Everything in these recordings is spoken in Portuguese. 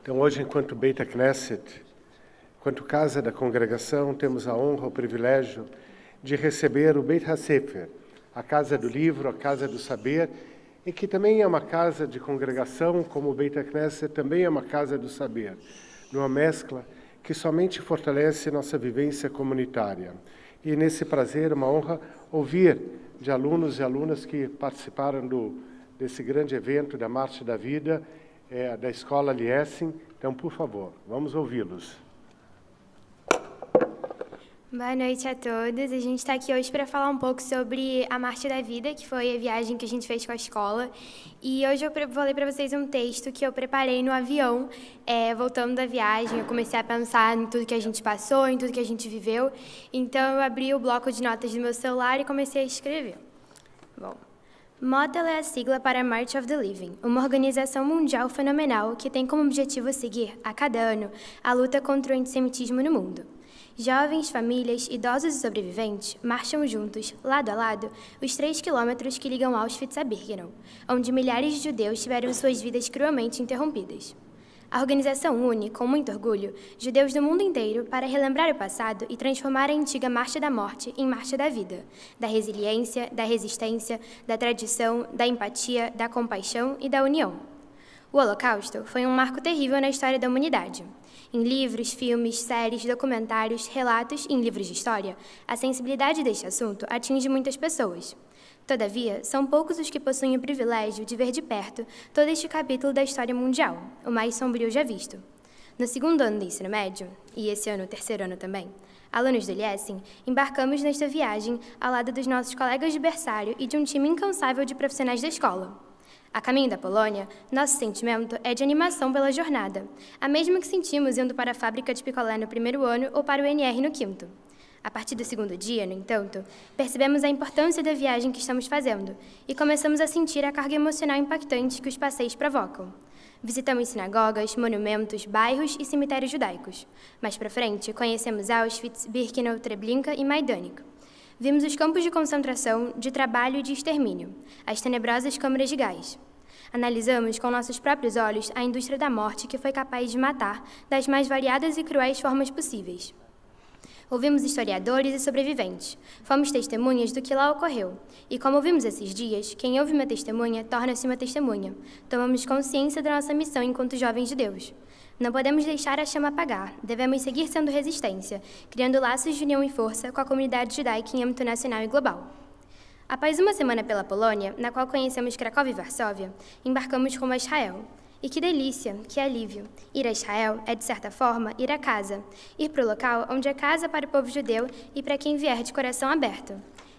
Então, hoje, enquanto Beit Knesset, enquanto Casa da Congregação, temos a honra, o privilégio de receber o Beit HaSefer, a Casa do Livro, a Casa do Saber, e que também é uma casa de congregação, como o Beit Knesset também é uma casa do saber, numa mescla que somente fortalece nossa vivência comunitária. E nesse prazer, uma honra ouvir de alunos e alunas que participaram desse grande evento da Marcha da Vida, da Escola Liesing. Então, por favor, vamos ouvi-los. Boa noite a todos. A gente está aqui hoje para falar um pouco sobre a Marcha da Vida, que foi a viagem que a gente fez com a escola. E hoje eu vou ler para vocês um texto que eu preparei no avião, voltando da viagem. Eu comecei a pensar em tudo que a gente passou, em tudo que a gente viveu. Então eu abri o bloco de notas do meu celular e comecei a escrever. Bom, MOTEL é a sigla para March of the Living, uma organização mundial fenomenal que tem como objetivo seguir, a cada ano, a luta contra o antissemitismo no mundo. Jovens, famílias, idosos e sobreviventes marcham juntos, lado a lado, os 3 quilômetros que ligam Auschwitz a Birkenau, onde milhares de judeus tiveram suas vidas cruelmente interrompidas. A organização une, com muito orgulho, judeus do mundo inteiro para relembrar o passado e transformar a antiga Marcha da Morte em Marcha da Vida, da resiliência, da resistência, da tradição, da empatia, da compaixão e da união. O Holocausto foi um marco terrível na história da humanidade. Em livros, filmes, séries, documentários, relatos e em livros de história, a sensibilidade deste assunto atinge muitas pessoas. Todavia, são poucos os que possuem o privilégio de ver de perto todo este capítulo da história mundial, o mais sombrio já visto. No 2º ano do ensino médio, e esse ano o 3º ano também, alunos do Liesing, embarcamos nesta viagem ao lado dos nossos colegas de berçário e de um time incansável de profissionais da escola. A caminho da Polônia, nosso sentimento é de animação pela jornada, a mesma que sentimos indo para a fábrica de picolé no 1º ano ou para o NR no 5º. A partir do 2º dia, no entanto, percebemos a importância da viagem que estamos fazendo e começamos a sentir a carga emocional impactante que os passeios provocam. Visitamos sinagogas, monumentos, bairros e cemitérios judaicos. Mais para frente, conhecemos Auschwitz, Birkenau, Treblinka e Majdanek. Vimos os campos de concentração, de trabalho e de extermínio, as tenebrosas câmaras de gás. Analisamos com nossos próprios olhos a indústria da morte que foi capaz de matar das mais variadas e cruéis formas possíveis. Ouvimos historiadores e sobreviventes. Fomos testemunhas do que lá ocorreu. E como vimos esses dias, quem ouve uma testemunha torna-se uma testemunha. Tomamos consciência da nossa missão enquanto jovens de Deus. Não podemos deixar a chama apagar. Devemos seguir sendo resistência, criando laços de união e força com a comunidade judaica em âmbito nacional e global. Após uma semana pela Polônia, na qual conhecemos Cracóvia e Varsóvia, embarcamos rumo a Israel. E que delícia, que alívio! Ir a Israel é, de certa forma, ir a casa. Ir para o local onde é casa para o povo judeu e para quem vier de coração aberto.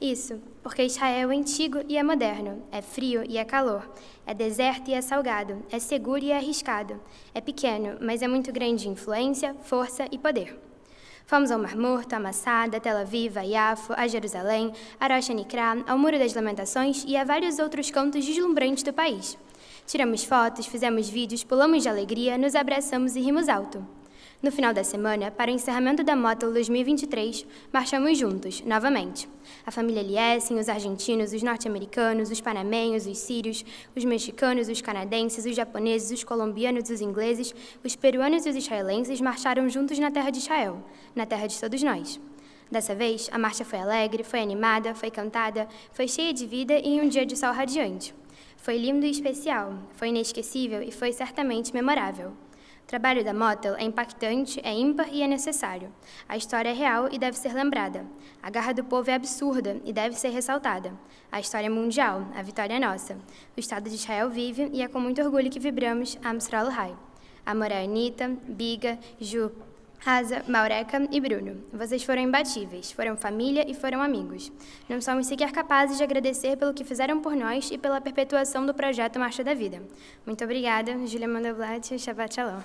Isso, porque Israel é antigo e é moderno, é frio e é calor, é deserto e é salgado, é seguro e é arriscado, é pequeno, mas é muito grande em influência, força e poder. Fomos ao Mar Morto, a Massada, a Tel Aviv, a Yafo, a Jerusalém, a Rosh Hanikra, ao Muro das Lamentações e a vários outros cantos deslumbrantes do país. Tiramos fotos, fizemos vídeos, pulamos de alegria, nos abraçamos e rimos alto. No final da semana, para o encerramento da MOTEL 2023, marchamos juntos, novamente. A família Liesing, os argentinos, os norte-americanos, os panamenhos, os sírios, os mexicanos, os canadenses, os japoneses, os colombianos, os ingleses, os peruanos e os israelenses marcharam juntos na terra de Israel, na terra de todos nós. Dessa vez, a marcha foi alegre, foi animada, foi cantada, foi cheia de vida e em um dia de sol radiante. Foi lindo e especial, foi inesquecível e foi certamente memorável. O trabalho da MOTEL é impactante, é ímpar e é necessário. A história é real e deve ser lembrada. A garra do povo é absurda e deve ser ressaltada. A história é mundial, a vitória é nossa. O Estado de Israel vive e é com muito orgulho que vibramos Am Yisrael Chai. Amor a Anitta, Biga, Ju, Haza, Maureka e Bruno. Vocês foram imbatíveis, foram família e foram amigos. Não somos sequer capazes de agradecer pelo que fizeram por nós e pela perpetuação do projeto Marcha da Vida. Muito obrigada, Júlia Mandelblatt, Shabbat Shalom.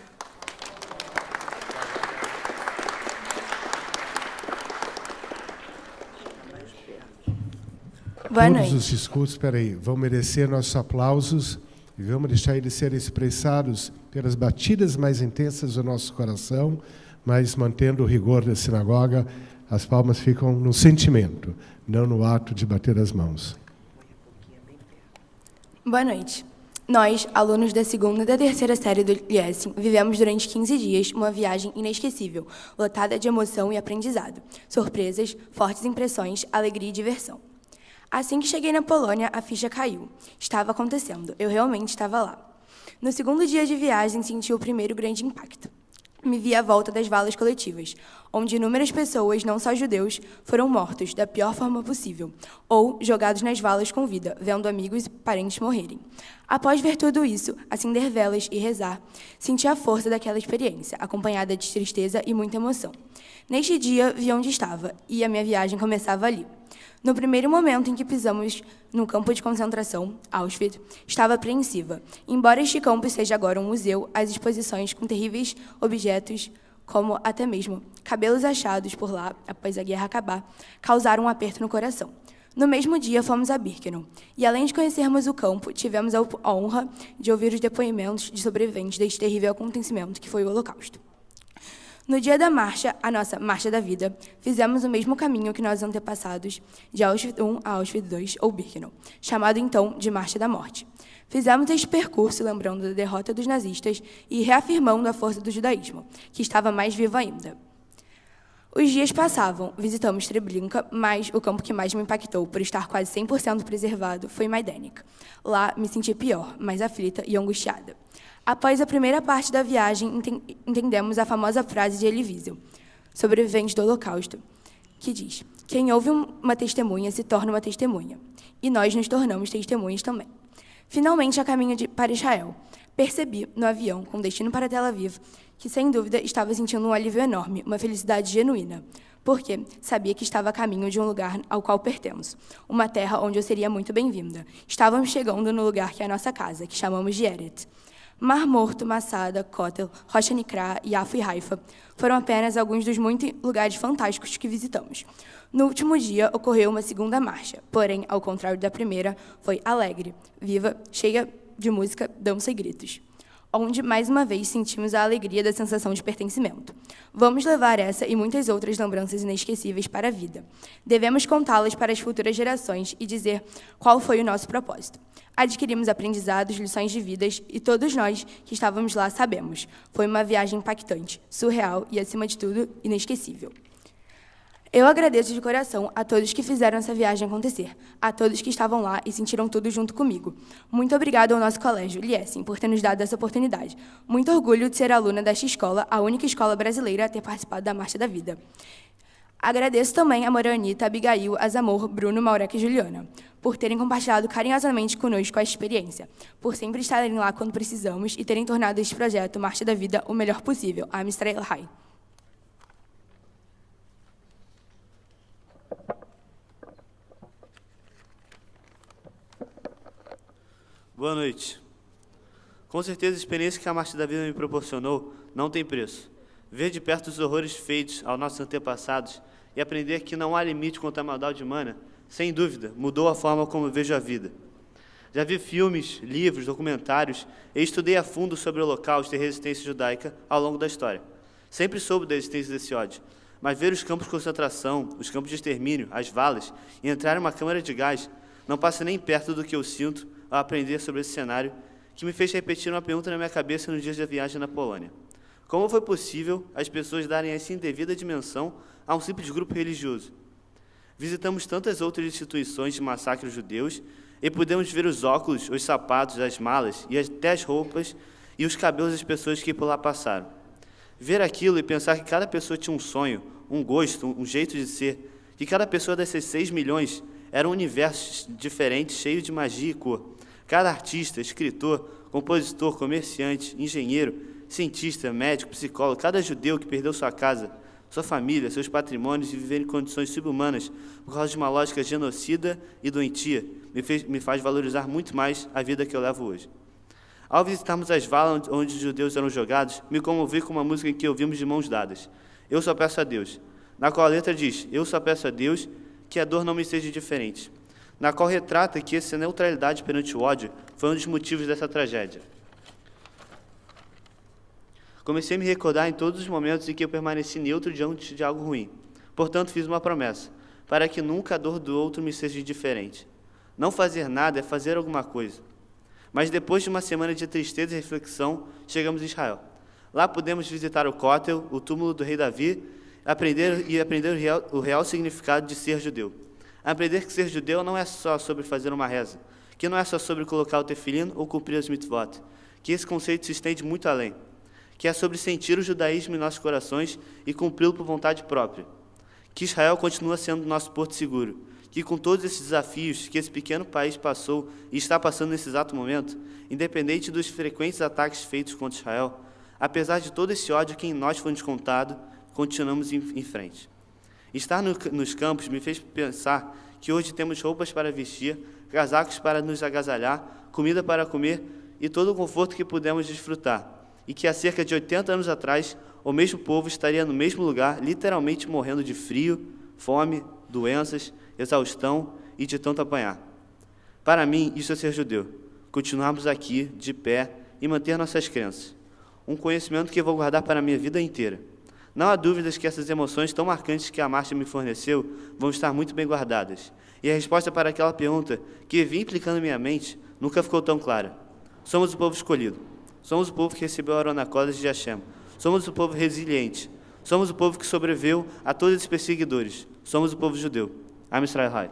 Boa noite. Todos os discursos, vão merecer nossos aplausos e vamos deixar eles serem expressados pelas batidas mais intensas do nosso coração, mas mantendo o rigor da sinagoga, as palmas ficam no sentimento, não no ato de bater as mãos. Boa noite. Nós, alunos da 2ª e da 3ª série do Liessing, vivemos durante 15 dias uma viagem inesquecível, lotada de emoção e aprendizado, surpresas, fortes impressões, alegria e diversão. Assim que cheguei na Polônia, a ficha caiu. Estava acontecendo, eu realmente estava lá. No 2º dia de viagem, senti o primeiro grande impacto. Me vi à volta das valas coletivas, onde inúmeras pessoas, não só judeus, foram mortos da pior forma possível, ou jogados nas valas com vida, vendo amigos e parentes morrerem. Após ver tudo isso, acender velas e rezar, senti a força daquela experiência, acompanhada de tristeza e muita emoção. Neste dia, vi onde estava, e a minha viagem começava ali. No primeiro momento em que pisamos no campo de concentração, Auschwitz, estava apreensiva. Embora este campo seja agora um museu, as exposições com terríveis objetos, como até mesmo cabelos achados por lá após a guerra acabar, causaram um aperto no coração. No mesmo dia, fomos a Birkenau, e além de conhecermos o campo, tivemos a honra de ouvir os depoimentos de sobreviventes deste terrível acontecimento que foi o Holocausto. No dia da marcha, a nossa Marcha da Vida, fizemos o mesmo caminho que nossos antepassados, de Auschwitz I a Auschwitz II, ou Birkenau, chamado então de Marcha da Morte. Fizemos este percurso lembrando da derrota dos nazistas e reafirmando a força do judaísmo, que estava mais vivo ainda. Os dias passavam, visitamos Treblinka, mas o campo que mais me impactou por estar quase 100% preservado foi Majdanek. Lá me senti pior, mais aflita e angustiada. Após a primeira parte da viagem, entendemos a famosa frase de Elie Wiesel, sobrevivente do Holocausto, que diz: quem ouve uma testemunha se torna uma testemunha. E nós nos tornamos testemunhas também. Finalmente, a caminho para Israel, percebi, no avião, com destino para Tel Aviv, que, sem dúvida, estava sentindo um alívio enorme, uma felicidade genuína, porque sabia que estava a caminho de um lugar ao qual pertenço, uma terra onde eu seria muito bem-vinda. Estávamos chegando no lugar que é a nossa casa, que chamamos de Eret. Mar Morto, Massada, Kotel, Rocha Nikra, Yafo e Haifa foram apenas alguns dos muitos lugares fantásticos que visitamos. No último dia, ocorreu uma segunda marcha, porém, ao contrário da primeira, foi alegre, viva, cheia de música, dança e gritos, onde, mais uma vez, sentimos a alegria da sensação de pertencimento. Vamos levar essa e muitas outras lembranças inesquecíveis para a vida. Devemos contá-las para as futuras gerações e dizer qual foi o nosso propósito. Adquirimos aprendizados, lições de vidas e todos nós que estávamos lá sabemos. Foi uma viagem impactante, surreal e, acima de tudo, inesquecível. Eu agradeço de coração a todos que fizeram essa viagem acontecer, a todos que estavam lá e sentiram tudo junto comigo. Muito obrigado ao nosso colégio, Liessing, por ter nos dado essa oportunidade. Muito orgulho de ser aluna desta escola, a única escola brasileira a ter participado da Marcha da Vida. Agradeço também a Moranita, Abigail, Azamor, Bruno, Maurek e Juliana, por terem compartilhado carinhosamente conosco a experiência, por sempre estarem lá quando precisamos e terem tornado este projeto Marcha da Vida o melhor possível. Am Israel Hai. Boa noite. Com certeza, a experiência que a Marcha da Vida me proporcionou não tem preço. Ver de perto os horrores feitos aos nossos antepassados e aprender que não há limite contra a maldade humana, sem dúvida, mudou a forma como vejo a vida. Já vi filmes, livros, documentários e estudei a fundo sobre o Holocausto e a resistência judaica ao longo da história. Sempre soube da existência desse ódio, mas ver os campos de concentração, os campos de extermínio, as valas e entrar em uma câmara de gás não passa nem perto do que eu sinto ao aprender sobre esse cenário, que me fez repetir uma pergunta na minha cabeça nos dias da viagem na Polônia. Como foi possível as pessoas darem essa indevida dimensão a um simples grupo religioso? Visitamos tantas outras instituições de massacres judeus e pudemos ver os óculos, os sapatos, as malas e até as roupas e os cabelos das pessoas que por lá passaram. Ver aquilo e pensar que cada pessoa tinha um sonho, um gosto, um jeito de ser, que cada pessoa dessas 6 milhões era um universo diferente, cheio de magia e cor. Cada artista, escritor, compositor, comerciante, engenheiro, cientista, médico, psicólogo, cada judeu que perdeu sua casa, sua família, seus patrimônios e viver em condições subhumanas por causa de uma lógica genocida e doentia, me faz valorizar muito mais a vida que eu levo hoje. Ao visitarmos as valas onde os judeus eram jogados, me comovi com uma música em que ouvimos de mãos dadas. Eu só peço a Deus, na qual a letra diz: eu só peço a Deus que a dor não me seja diferente, na qual retrata que essa neutralidade perante o ódio foi um dos motivos dessa tragédia. Comecei a me recordar em todos os momentos em que eu permaneci neutro diante de algo ruim. Portanto, fiz uma promessa, para que nunca a dor do outro me seja indiferente. Não fazer nada é fazer alguma coisa. Mas depois de uma semana de tristeza e reflexão, chegamos em Israel. Lá pudemos visitar o Cótel, o túmulo do rei Davi, aprender o real significado de ser judeu. Aprender que ser judeu não é só sobre fazer uma reza, que não é só sobre colocar o tefilim ou cumprir as mitzvot, que esse conceito se estende muito além, que é sobre sentir o judaísmo em nossos corações e cumpri-lo por vontade própria, que Israel continua sendo nosso porto seguro, que com todos esses desafios que esse pequeno país passou e está passando nesse exato momento, independente dos frequentes ataques feitos contra Israel, apesar de todo esse ódio que em nós foi descontado, continuamos em frente. Estar nos campos me fez pensar que hoje temos roupas para vestir, casacos para nos agasalhar, comida para comer e todo o conforto que pudemos desfrutar, e que há cerca de 80 anos atrás, o mesmo povo estaria no mesmo lugar, literalmente morrendo de frio, fome, doenças, exaustão e de tanto apanhar. Para mim, isso é ser judeu, continuarmos aqui, de pé, e manter nossas crenças. Um conhecimento que vou guardar para a minha vida inteira. Não há dúvidas que essas emoções tão marcantes que a marcha me forneceu vão estar muito bem guardadas. E a resposta para aquela pergunta que vinha implicando em minha mente nunca ficou tão clara. Somos o povo escolhido. Somos o povo que recebeu a Arona Kodesh de Hashem. Somos o povo resiliente. Somos o povo que sobreviveu a todos esses perseguidores. Somos o povo judeu. Am Israel Hai.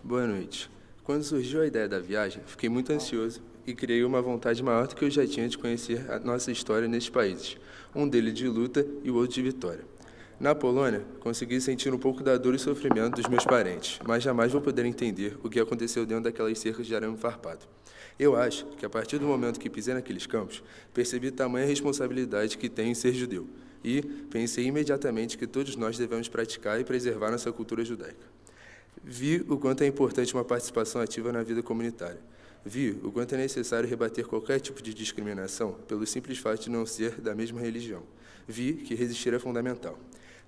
Boa noite. Quando surgiu a ideia da viagem, fiquei muito ansioso e criei uma vontade maior do que eu já tinha de conhecer a nossa história nesses países, um deles de luta e o outro de vitória. Na Polônia, consegui sentir um pouco da dor e sofrimento dos meus parentes, mas jamais vou poder entender o que aconteceu dentro daquelas cercas de arame farpado. Eu acho que, a partir do momento que pisei naqueles campos, percebi tamanha responsabilidade que tenho em ser judeu e pensei imediatamente que todos nós devemos praticar e preservar nossa cultura judaica. Vi o quanto é importante uma participação ativa na vida comunitária. Vi o quanto é necessário rebater qualquer tipo de discriminação pelo simples fato de não ser da mesma religião. Vi que resistir é fundamental.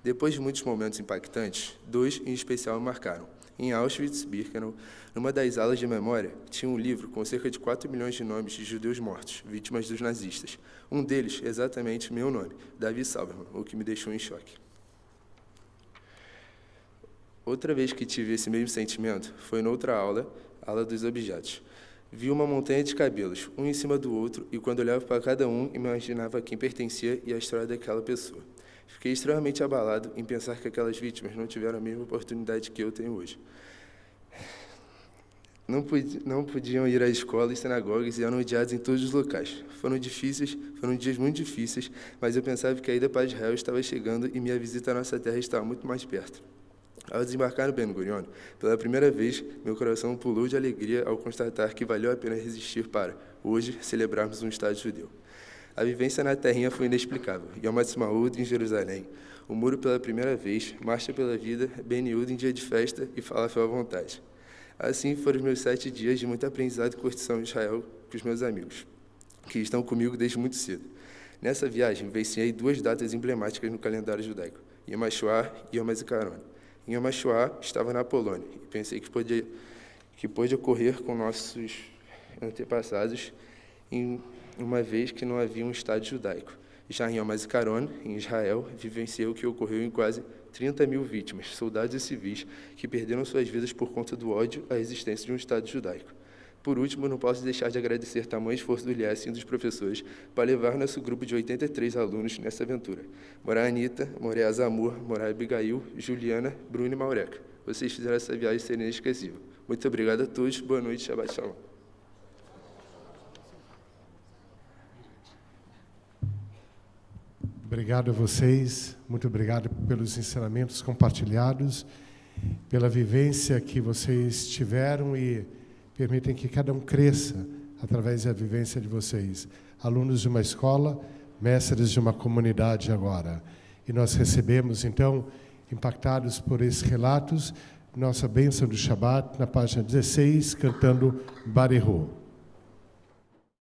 Depois de muitos momentos impactantes, 2 em especial me marcaram. Em Auschwitz-Birkenau, numa das alas de memória, tinha um livro com cerca de 4 milhões de nomes de judeus mortos, vítimas dos nazistas. Um deles, exatamente meu nome, Davi Sauberman, o que me deixou em choque. Outra vez que tive esse mesmo sentimento foi noutra aula, a aula dos objetos. Vi uma montanha de cabelos, um em cima do outro, e quando olhava para cada um, imaginava a quem pertencia e a história daquela pessoa. Fiquei extremamente abalado em pensar que aquelas vítimas não tiveram a mesma oportunidade que eu tenho hoje. Não podiam ir à escola e sinagogas e eram odiados em todos os locais. Foram dias muito difíceis, mas eu pensava que a ida para Israel estava chegando e minha visita à nossa terra estava muito mais perto. Ao desembarcar no Ben Gurion, pela primeira vez, meu coração pulou de alegria ao constatar que valeu a pena resistir para, hoje, celebrarmos um Estado judeu. A vivência na terrinha foi inexplicável. Yom Ha'atzmaut em Jerusalém, o muro pela primeira vez, marcha pela vida, Ben Yehuda em dia de festa e falafel à vontade. Assim foram os meus 7 dias de muito aprendizado e curtição em Israel com os meus amigos, que estão comigo desde muito cedo. Nessa viagem, vivenciei 2 datas emblemáticas no calendário judaico, Yom HaShoah e Yom HaZikaron. Em Yom HaShoah, estava na Polônia e pensei que pôde ocorrer com nossos antepassados em uma vez que não havia um Estado judaico. Já em Yom HaZikaron, em Israel, vivenciei o que ocorreu em quase 30 mil vítimas, soldados e civis, que perderam suas vidas por conta do ódio à existência de um Estado judaico. Por último, não posso deixar de agradecer tamanho esforço do Elias e dos professores para levar nosso grupo de 83 alunos nessa aventura. Morai Anitta, Morai Azamur, Morai Abigail, Juliana, Bruno e Maureca. Vocês fizeram essa viagem ser inesquecível. Muito obrigado a todos, boa noite, Shabbat Shalom. Obrigado a vocês, muito obrigado pelos ensinamentos compartilhados, pela vivência que vocês tiveram e permitem que cada um cresça através da vivência de vocês. Alunos de uma escola, mestres de uma comunidade agora. E nós recebemos, então, impactados por esses relatos, nossa bênção do Shabbat, na página 16, cantando Barehu.